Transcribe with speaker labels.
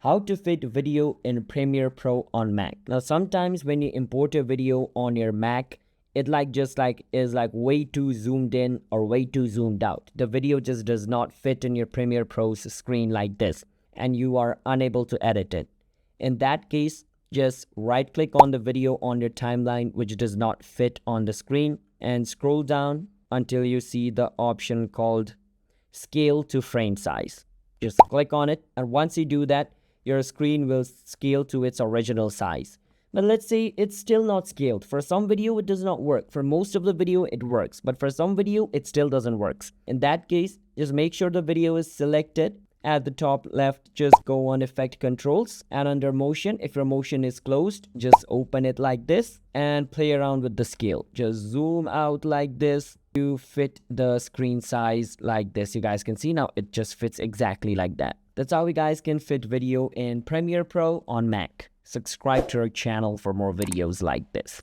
Speaker 1: How to fit video in Premiere Pro on Mac. Now sometimes when you import a video on your Mac, it is way too zoomed in or way too zoomed out. The video just does not fit in your Premiere Pro's screen like this, and you are unable to edit it. In that case, just right click on the video on your timeline which does not fit on the screen and scroll down until you see the option called scale to frame size. Just click on it, and once you do that, your screen will scale to its original size. But let's say it's still not scaled. For some video, it does not work. For most of the video, it works. But for some video, it still doesn't work. In that case, just make sure the video is selected. At the top left, just go on Effect Controls. And under Motion, if your motion is closed, just open it like this and play around with the scale. Just zoom out like this to fit the screen size like this. You guys can see now it just fits exactly like that. That's how you guys can fit video in Premiere Pro on Mac. Subscribe to our channel for more videos like this.